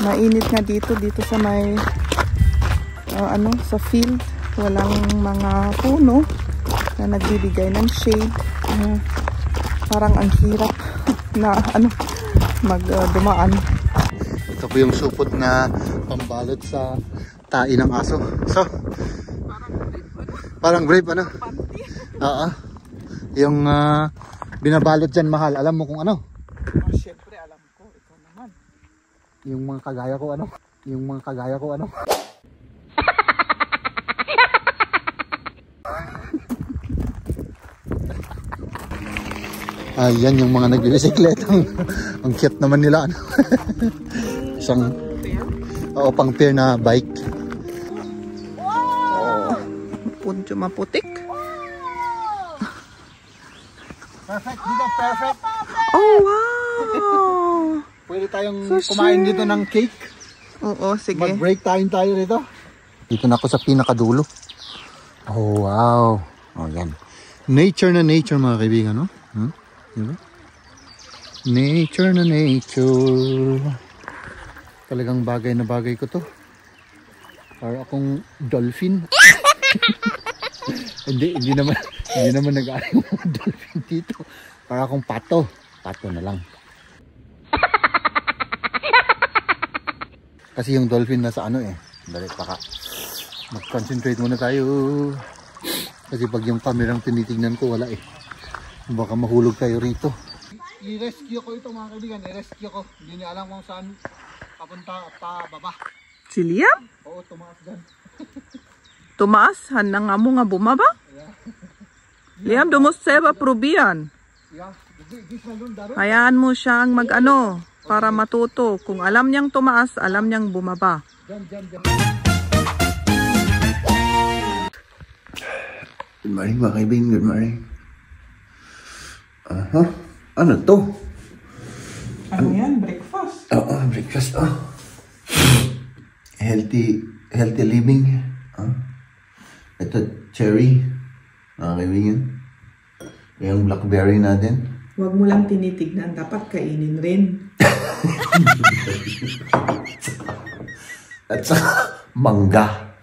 Mainit nga dito sa may sa field. Walang mga puno na nagbibigay ng shade. Parang ang hirap na magdumaan. Ito po yung supot na pambalot sa tae ng aso. So, parang grape ano? Oo. Yung binabalot dyan, mahal. Alam mo kung ano? Siyempre alam ko. Ikaw naman. Yung mga kagaya ko ano? Yung mga kagaya ko ano? Ayan yung mga nag-bisikleta. Ang cute naman nila ano? Isang pang pair na bike. Wow! Punto maputik. Perfect, dito perfect. Oh wow! Pwede tayong kumain dito ng cake. Oo, sige. Mag-break tayo dito. Dito na ako sa pinakadulo. Oh wow. Oh yan. Nature na nature mga kaibigan, no? Diba? Nature na nature. Talagang bagay na bagay ko to. Para akong dolphin. hindi naman nag-aari yung dolphin dito. Para akong pato. Pato na lang. Kasi yung dolphin nasa ano eh. Dali baka mag-concentrate muna tayo. Kasi pag yung kamerang tinitignan ko wala eh. Baka mahulog tayo rito. I-rescue ko ito mga kaibigan. I-rescue ko. Hindi niya alam kung saan papunta pa baba. Si Liam? Oo, tumaas dyan. Tumaas? Hanang nga mo nga bumaba? Yeah. Liam, dumuseba probian. Yeah. Hayaan mo siyang para matuto. Kung alam niyang tumaas, alam niyang bumaba. Dyan. Good morning mga kaibigan. Good morning. Ano to? Ano yan? Breakfast? Oo, breakfast. Healthy living. Ito, cherry. Mga kaibigan. Yung blackberry natin. Huwag mo lang tinitignan. Dapat kainin rin. At saka mangga.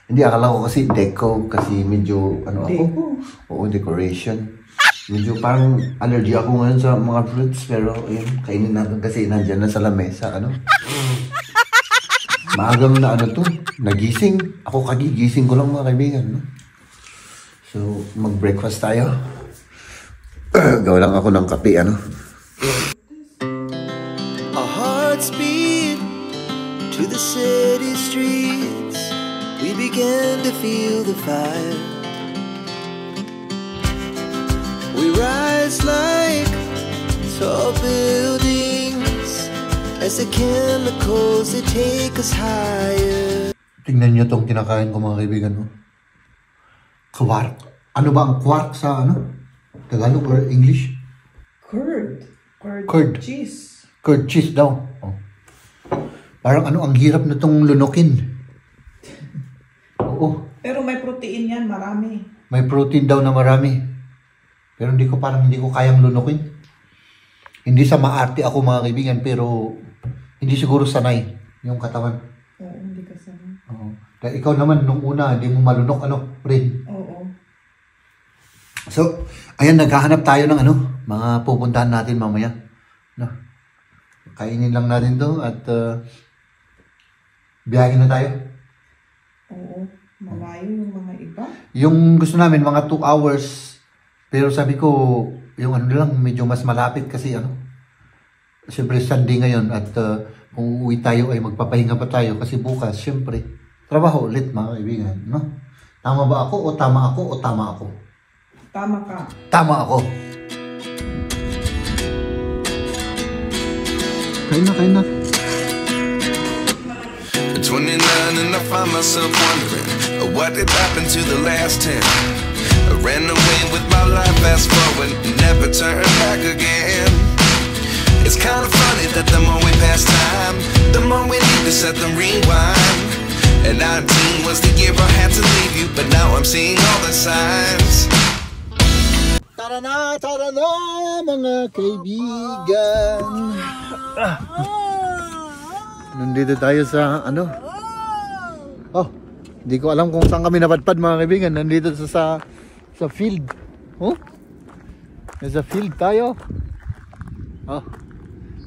Hindi, akala ko kasi deco. Kasi medyo, Deco? Oo, decoration. Medyo parang allergy ako ngayon sa mga fruits. Pero, ayun, kainin natin kasi nandyan na sa lamesa. Maagang na to, nagising. Ako kagigising ko lang mga kaibigan. No? So, mag-breakfast tayo. Gawa lang ako ng kape, Our hearts beat to the city streets. We began to feel the fire. We rise like tall buildings as the chemicals they take us higher. Tingnan nyo tong kinakain ko mga kaibigan, no? Quark. Ano ba ang quark sa Tagalog or English? Curd cheese. Curd cheese daw. Oh. Parang ang hirap na tong lunukin. Oo. Pero may protein yan, marami. May protein daw na marami. Pero hindi ko kayang lunukin. Hindi sa maarte ako mga kaibigan, pero hindi siguro sanay yung katawan. Oo, hindi ka sanay. Oo. Dahil ikaw naman nung una, hindi mo malunok rin. Oo. So, ayan, naghahanap tayo ng mga pupuntahan natin mamaya. Kainin lang natin to at biyahin na tayo. Oo, malayo yung mga iba. Yung gusto namin, mga 2 hours. Pero sabi ko, yung lang, medyo mas malapit kasi siyempre Sunday ngayon at kung uuwi tayo ay magpapahinga pa tayo kasi bukas, siyempre, trabaho ulit mga kaibigan, no? Tama ba ako o tama ako o tama ako? Tama ka. Tama ako. Kain na. 29 and I find myself wondering what did happen to the last 10. I ran away with my life, fast forward, never turn back again. It's kind of funny that the more we pass time, the more we need to set the rewind. And 19 was the year I had to leave you, but now I'm seeing all the signs. Tara na mga kaibigan. nandito tayo sa ano? Oh, hindi ko alam kung saan kami napadpad mga kaibigan. Nandito sa field. Oh? Nasa field tayo. Oh.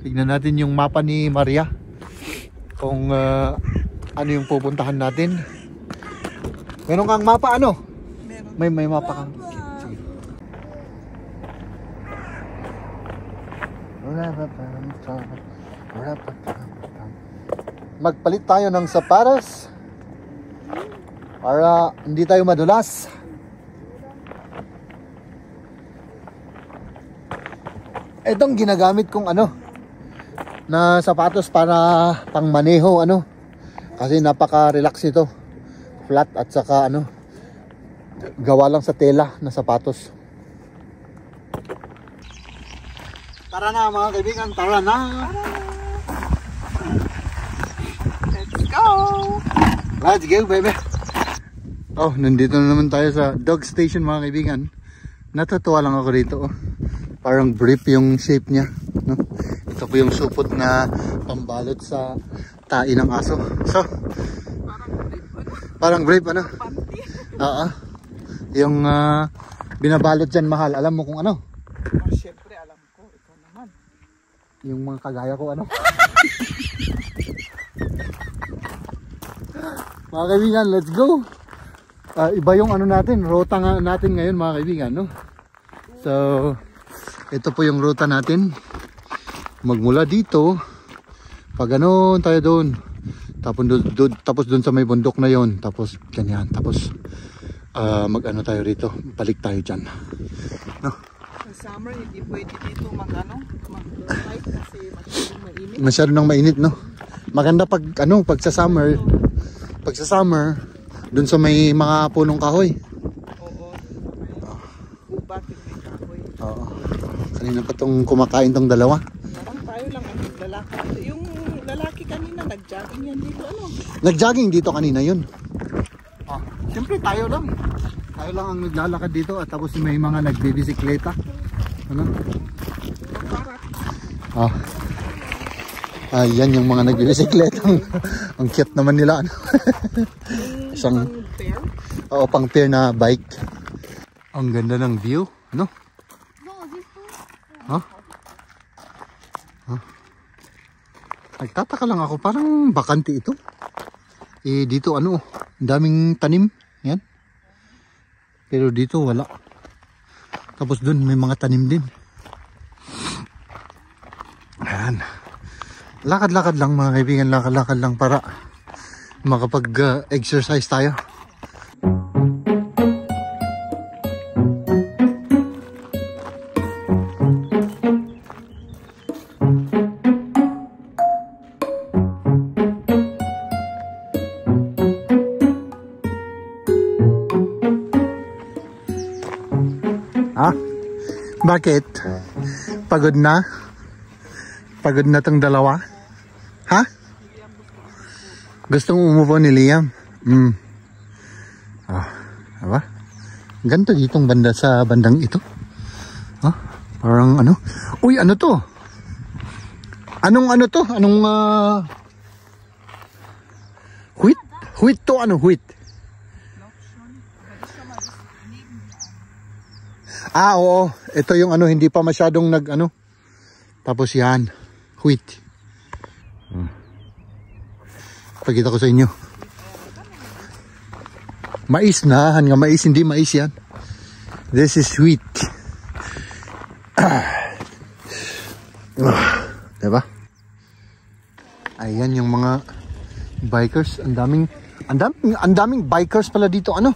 Tignan natin yung mapa ni Maria. Kung ano yung pupuntahan natin. Meron kang mapa ano? Meron. May mapa kang. Sige. Magpalit tayo ng sapatos para hindi tayo madulas. Itong ginagamit kong ano na sapatos para pangmaneho ano kasi napaka-relax ito. Flat at saka ano gawa lang sa tela na sapatos. Tara na mga kaibigan, tara na. Let's go. Let's go baby. Oh, nandito na naman tayo sa dog station mga kaibigan. Natutuwa lang ako dito oh. Parang brief yung shape niya no? Ito po yung supot na pambalot sa tae ng aso. So, parang brief ano? Oo. Yung binabalot dyan mahal. Alam mo kung ano? Siyempre alam ko. Ikaw naman. Yung mga kagaya ko ano? Mga kaibigan, let's go. Iba yung ano natin, ruta nga natin ngayon mga kaibigan no? So ito po yung ruta natin. Magmula dito pag ano tayo doon, tapos doon sa may bundok na yon, tapos ganyan, tapos mag ano tayo rito, balik tayo dyan no? Sa summer hindi pwede dito mag-ride kasi masyadong mainit. Masyado nang mainit no? Maganda pag ano, pag sa summer doon sa may mga punong kahoy. Oo. Gubat may kahoy. Oo. Kanina pa tong kumakain tong dalawa. Parang tayo lang ang lalaki. Yung lalaki kanina nag-jogging yan dito ano? Nag-jogging dito kanina yun. Siyempre tayo lang. Tayo lang ang naglalakad dito at tapos may mga nagbibisikleta. Ano? Ayan yung mga nagbibisikleta. Ang cute naman nila ano. Isang pair? Oo, pang pair na bike. Ang ganda ng view, no? Huh? Nagtataka lang ako, parang bakante ito. Dito ano, daming tanim, yan. Pero dito wala. Tapos dun may mga tanim din. Ayan. Lakad-lakad lang mga kaibigan, lakad-lakad lang para makapag-exercise tayo. Bakit? Pagod na? Pagod na tong dalawa? Ha? Gustong umupo ni Liam? Diba? Ganito ditong banda sa bandang ito. Parang ano? Uy, ano to? Anong ano to? Anong wheat? Wheat to ano? Wheat? Oo. Ito yung ano, hindi pa masyadong nag ano. Tapos yan. Wheat. Pakita ko sa inyo. Mais na. Hanga mais. Hindi mais yan. This is wheat. Diba? Ayan yung mga bikers. Ang daming bikers pala dito. Ano?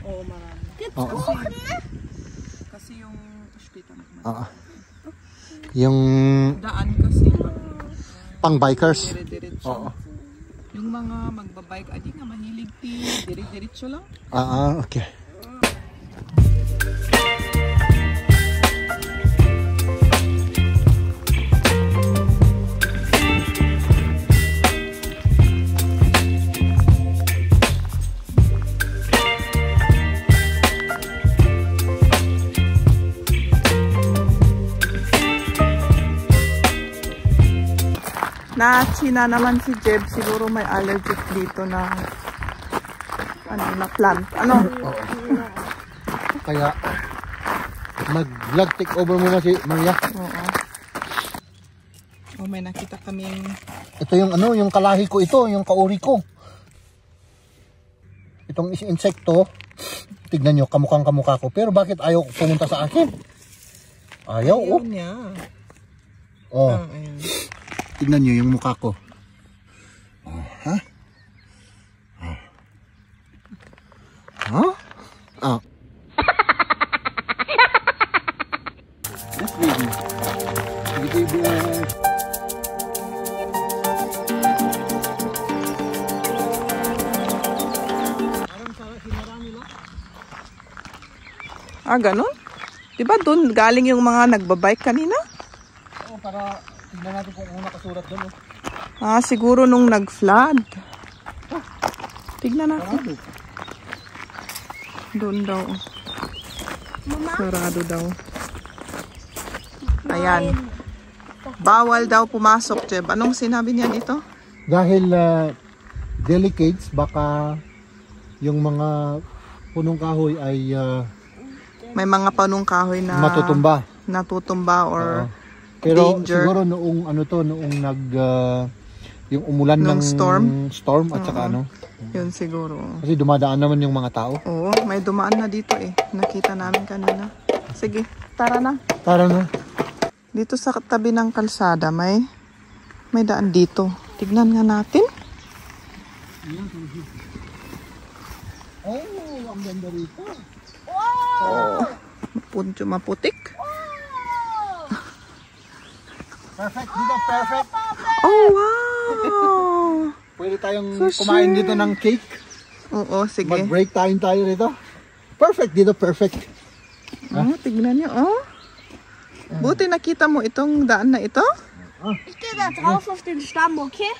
Oo, marami. Kasi yung yung daan kasi pang bikers. Oo. Yung mga magbabike adi nga mahilig dire-diretso lang. Okay. Nachi na naman si Jeb. Siguro may allergic dito na na plant. Ano? Kaya mag-vlog take over muna si Maria. Oo. Oh, may nakita kaming... Ito yung yung kalahi ko ito, yung kauri ko. Itong insekto, tignan nyo, kamukhang kamukha ko. Pero bakit ayaw pumunta sa akin? Ayaw, oh. niya. Oh. Ayan. Tignan nyo yung mukha ko. Oh, ha? Huh? Ah. Yes, baby. Sige, baby. Ganun? Diba doon galing yung mga nagbabike kanina? Oo, para tignan natin kung ano nakasulat doon. Siguro nung nag-flood. Tignan natin. Doon daw. Sarado daw. Ayan. Bawal daw pumasok, Jeb. Anong sinabi niyan ito? Dahil delicates, baka yung mga punong kahoy ay may mga panong kahoy na natutumba or pero danger. Siguro noong yung umulan ng storm at saka yun siguro. Kasi dumadaan naman yung mga tao. Oo, may dumaan na dito eh. Nakita namin kanina. Sige, tara na. Tara na. Dito sa tabi ng kalsada may daan dito. Tignan nga natin. Oh, ang ganda rito. Oh, maputik. Perfect, dito perfect. Oh, wow. Pwede tayong kumain dito ng cake. Oo, sige. Mag-break tayo rito. Perfect, dito perfect. Oh, tignan niyo, oh. Buti nakita mo itong daan na ito? Ich gehe da drauf auf den Stamm, okay?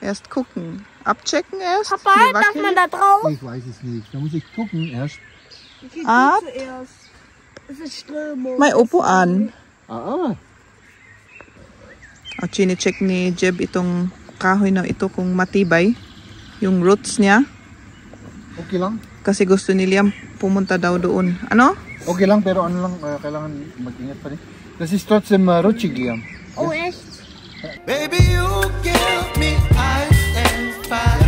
Erst gucken. Abchecken erst. Papa, darf man da drauf? Ich weiß es nicht. Da muss ich gucken erst. Zuerst. Es ist Strömung. May upuan. Chine-check ni Jeb itong kahoy na ito kung matibay. Yung roots niya. Okay lang. Kasi gusto ni Liam pumunta daw doon. Ano? Okay lang, pero kailangan mag-ingat pa rin. Das ist trotzdem rutschig, Liam. Oh, echt? Baby, you give me ice and fire.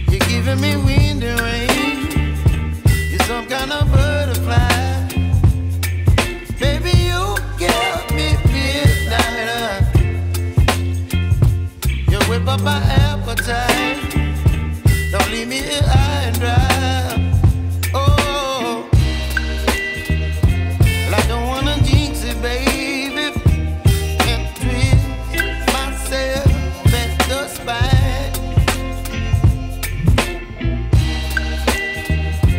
You're giving me wind and rain. You're some kind of butterfly. Baby, you give me midnight. You whip up my appetite. Don't leave me here high and dry. Oh, well, I don't wanna jinx it, baby. Can't twist myself at the spine.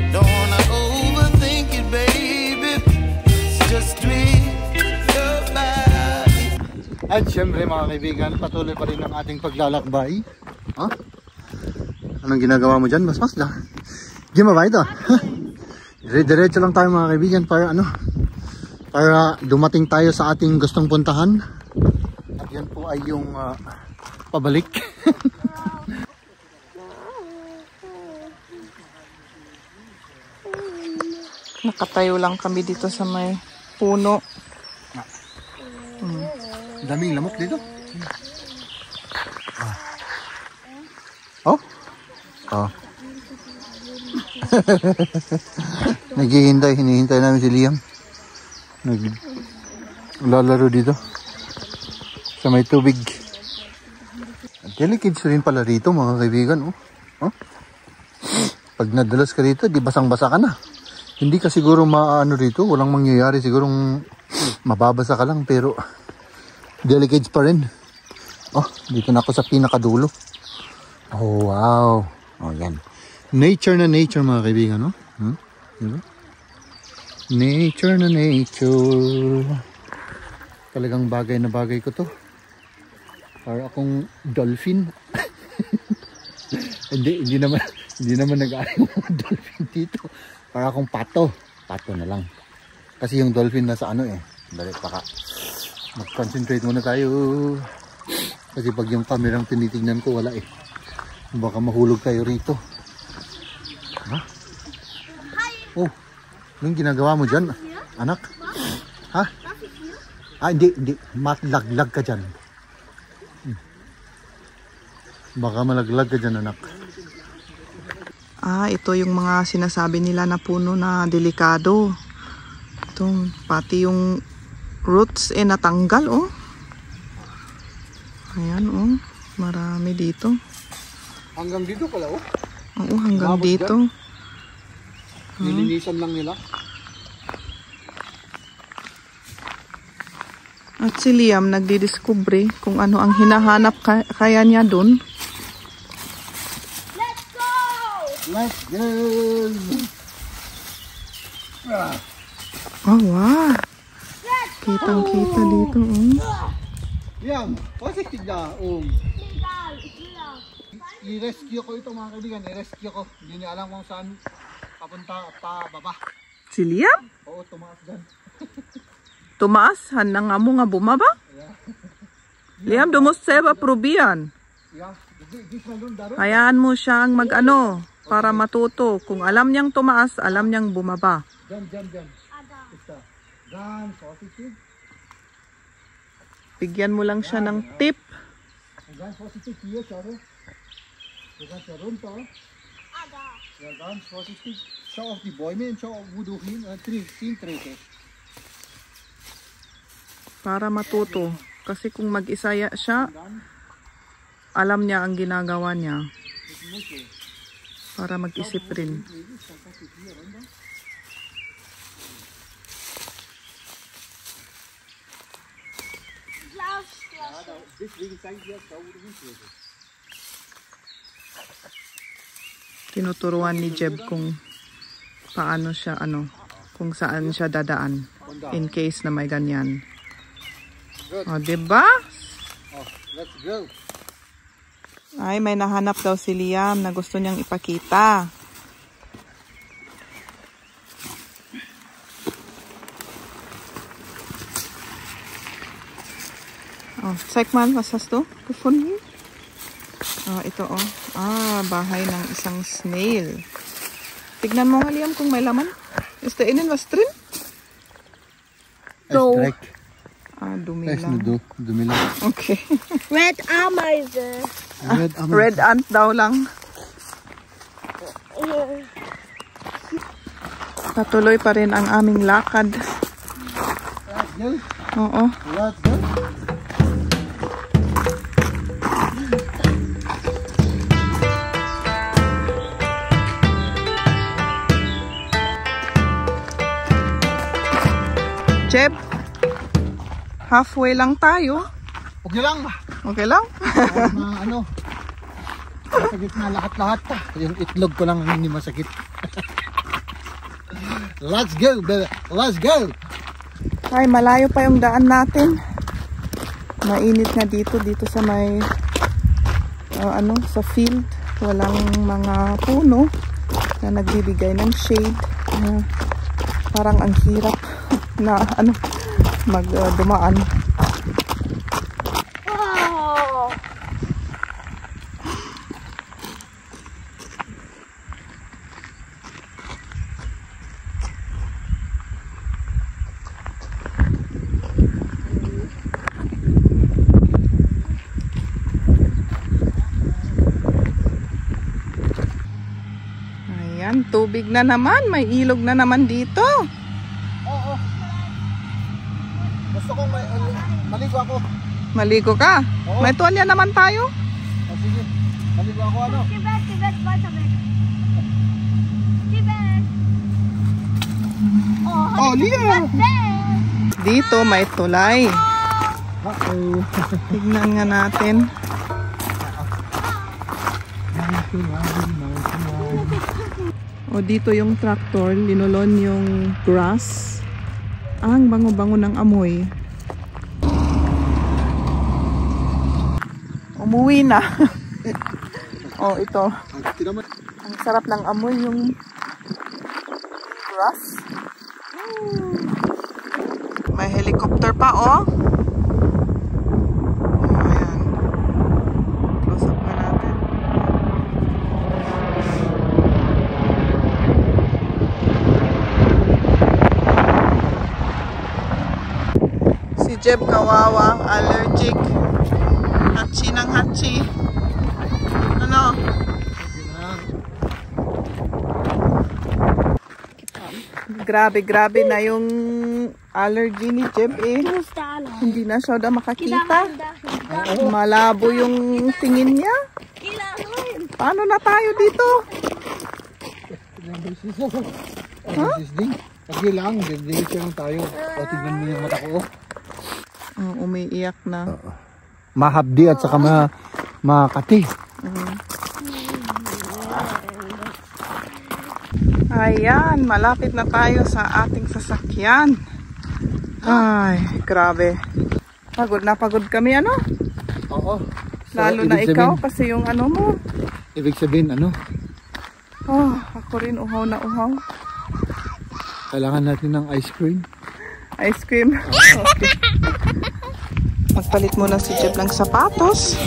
Don't wanna overthink it, baby. It's just twist your body. At syempre mga kaibigan, patuloy pa rin ang ating paglalakbay. Anong ginagawa mo dyan? Mas lang. Gima ba ito? Dire-diretso lang tayo mga kaibigan para para dumating tayo sa ating gustong puntahan. At yan po ay yung pabalik. Nakatayo lang kami dito sa may puno. Daming lamok dito. Oh. Hinihintay namin si Liam. Naglalaro dito sa may tubig. Delicates rin pala rito mga kaibigan. Pag nadalas ka dito, di basang-basa ka na. Hindi ka siguro maano rito, walang mangyayari, sigurong mababasa ka lang, pero delicates pa rin. Dito na ako sa pinakadulo. Oh, wow. Oh, yan. Nature na nature mga kaibigan, no? Diba? Nature na nature. Talagang bagay na bagay ko to. Para akong dolphin. hindi naman nag-aayaw mga dolphin dito. Para akong pato. Pato na lang. Kasi yung dolphin nasa Dali, mag-concentrate muna tayo. Kasi pag yung kamerang tinitignan ko, wala eh. Baka mahulog tayo rito. Ha? Oh, anong ginagawa mo dyan, anak? Ha? Ah, hindi. Matlaglag ka dyan. Baka malaglag ka dyan, anak. Ah, ito yung mga sinasabi nila na puno na delikado. Ito, pati yung roots natanggal, oh. Ayan, oh. Marami dito. Hanggang dito pala, oh. Oo, hanggang dito. Nilinisan lang nila. At si Liam nagdidiskubre kung ano ang hinahanap kaya niya dun. Let's go! Let's go! Oh, wow. Kitang-kita dito, oh. Liam, positive na, Legal, legal. I-rescue ko ito mga kaibigan, i-rescue ko. Hindi niya alam kung saan papunta pa baba. Si Liam? Oo, tumaas dyan. Tumaas? Hanang nga mo nga bumaba? Liam, dumuseba probian. Yeah, this one daro. Hayaan mo siyang mag-ano para matuto. Kung alam niyang tumaas, alam niyang bumaba. Dyan. Ito. Dyan, positive. Bigyan mo lang siya ng tip. Dyan, positive here, sorry. Dyan, sa room to. Dyan, positive. Show of the boy, man. Show of wuduhin. Scene 3. Para matuto. Kasi kung mag-isaya siya, alam niya ang ginagawa niya. Para mag-isip rin. Tinuturuan ni Jeb kung paano siya, kung saan siya dadaan. In case na may ganyan. O, diba? Oh, let's go. Ay, may nahanap daw si Liam na gusto niyang ipakita. Oh, check man, was hast du gefunden? Oh, ito oh. Ah, bahay ng isang snail. Tignan mo nga, Liam, kung may laman. Is da innen was drin? No. Ah, dumi lang. Dumi lang. Okay. Red Ameise. Red ant daw lang. Patuloy pa rin ang aming lakad. Let's go. Oo. Let's go. Jeb, halfway lang tayo. Okay lang. Okay lang? Masakit na lahat-lahat. Yung itlog ko lang ang hindi masakit. Let's go, baby. Let's go. Ay, malayo pa yung daan natin. Mainit na dito sa may sa field. Walang mga puno na nagbibigay ng shade. Parang ang hirap na magdumaan. Oh. Ayan, tubig na naman. May ilog na naman dito. Oo. Gusto kong maligo ako. Maligo ka? Oo. May tuwalya naman tayo. Sige, maligo ako Tibet, Tibet. Tibet. Oh, Liam! Dito may tulay. Tignan nga natin. O dito yung tractor, linulon yung grass. Ang bango-bango ng amoy. Umuwi na. O ito. Ang sarap ng amoy yung grass. May helicopter pa, oh. Ayan. Jeb, kawawa, allergic. Hachi ng hachi. Ano? Grabe na yung allergy ni Jeb eh. Hindi na siya daw makakita. Malabo yung tingin niya. Paano na tayo dito? Huh? Pagi lang, diretso lang tayo. O, tignan mo yung mata ko. Umiiyak na. Mahabdi at saka makati. Ayan, malapit na tayo sa ating sasakyan. Ay, grabe. Pagod na pagod kami, ano? Oo. Lalo na ikaw kasi yung ano mo. Ibig sabihin, ano? Oh, ako rin uhaw na uhaw. Kailangan natin ng ice cream. Ice cream. Okay. Magpalit muna si Jeb ng sapatos.